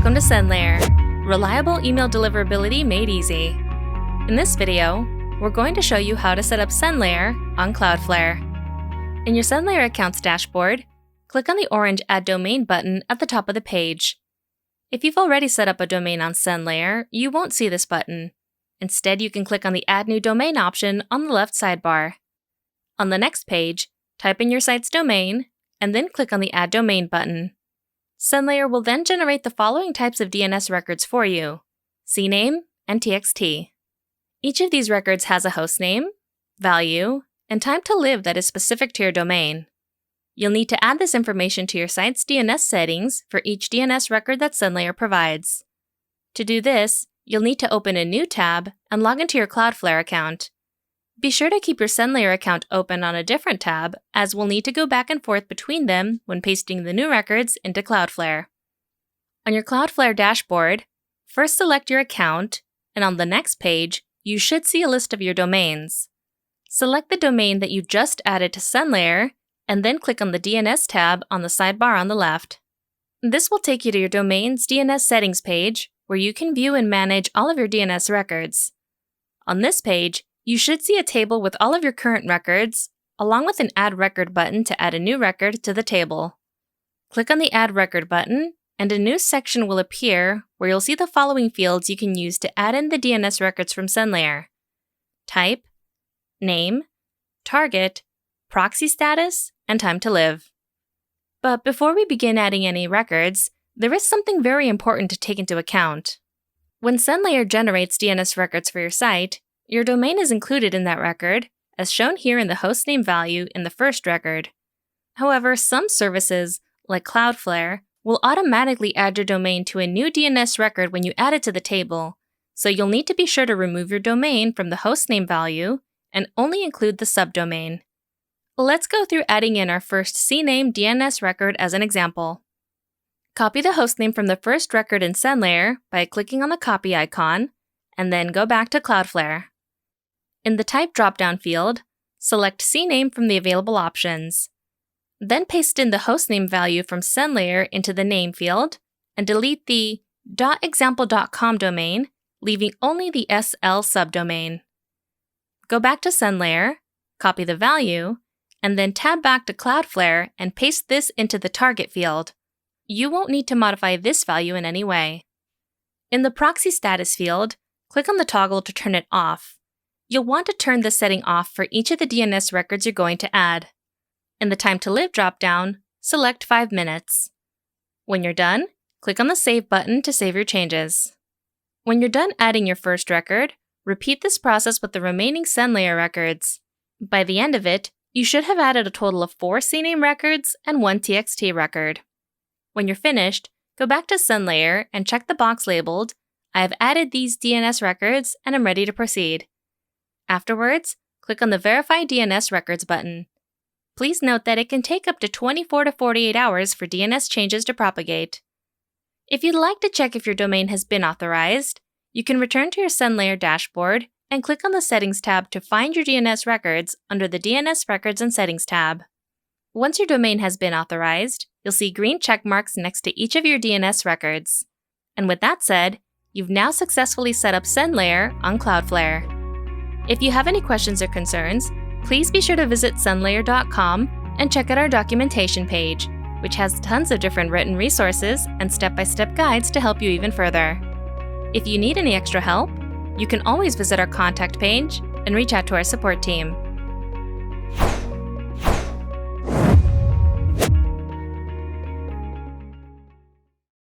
Welcome to SendLayer, reliable email deliverability made easy. In this video, we're going to show you how to set up SendLayer on Cloudflare. In your SendLayer accounts dashboard, click on the orange Add Domain button at the top of the page. If you've already set up a domain on SendLayer, you won't see this button. Instead, you can click on the Add New Domain option on the left sidebar. On the next page, type in your site's domain, and then click on the Add Domain button. SendLayer will then generate the following types of DNS records for you: CNAME and TXT. Each of these records has a hostname, value, and time to live that is specific to your domain. You'll need to add this information to your site's DNS settings for each DNS record that SendLayer provides. To do this, you'll need to open a new tab and log into your Cloudflare account. Be sure to keep your SendLayer account open on a different tab, as we'll need to go back and forth between them when pasting the new records into Cloudflare. On your Cloudflare dashboard, first select your account, and on the next page, you should see a list of your domains. Select the domain that you just added to SendLayer, and then click on the DNS tab on the sidebar on the left. This will take you to your domain's DNS settings page, where you can view and manage all of your DNS records. On this page, you should see a table with all of your current records, along with an Add Record button to add a new record to the table. Click on the Add Record button, and a new section will appear where you'll see the following fields you can use to add in the DNS records from SendLayer: type, name, target, proxy status, and time to live. But before we begin adding any records, there is something very important to take into account. When SendLayer generates DNS records for your site, your domain is included in that record, as shown here in the hostname value in the first record. However, some services, like Cloudflare, will automatically add your domain to a new DNS record when you add it to the table, so you'll need to be sure to remove your domain from the hostname value and only include the subdomain. Let's go through adding in our first CNAME DNS record as an example. Copy the hostname from the first record in SendLayer by clicking on the copy icon, and then go back to Cloudflare. In the Type drop-down field, select CNAME from the available options. Then paste in the hostname value from SendLayer into the name field, and delete the .example.com domain, leaving only the SL subdomain. Go back to SendLayer, copy the value, and then tab back to Cloudflare and paste this into the target field. You won't need to modify this value in any way. In the proxy status field, click on the toggle to turn it off. You'll want to turn this setting off for each of the DNS records you're going to add. In the Time to Live dropdown, select 5 minutes. When you're done, click on the Save button to save your changes. When you're done adding your first record, repeat this process with the remaining SendLayer records. By the end of it, you should have added a total of 4 CNAME records and 1 TXT record. When you're finished, go back to SendLayer and check the box labeled, "I have added these DNS records and am ready to proceed." Afterwards, click on the Verify DNS Records button. Please note that it can take up to 24 to 48 hours for DNS changes to propagate. If you'd like to check if your domain has been authorized, you can return to your SendLayer dashboard and click on the Settings tab to find your DNS records under the DNS Records and Settings tab. Once your domain has been authorized, you'll see green check marks next to each of your DNS records. And with that said, you've now successfully set up SendLayer on Cloudflare. If you have any questions or concerns, please be sure to visit SendLayer.com and check out our documentation page, which has tons of different written resources and step-by-step guides to help you even further. If you need any extra help, you can always visit our contact page and reach out to our support team.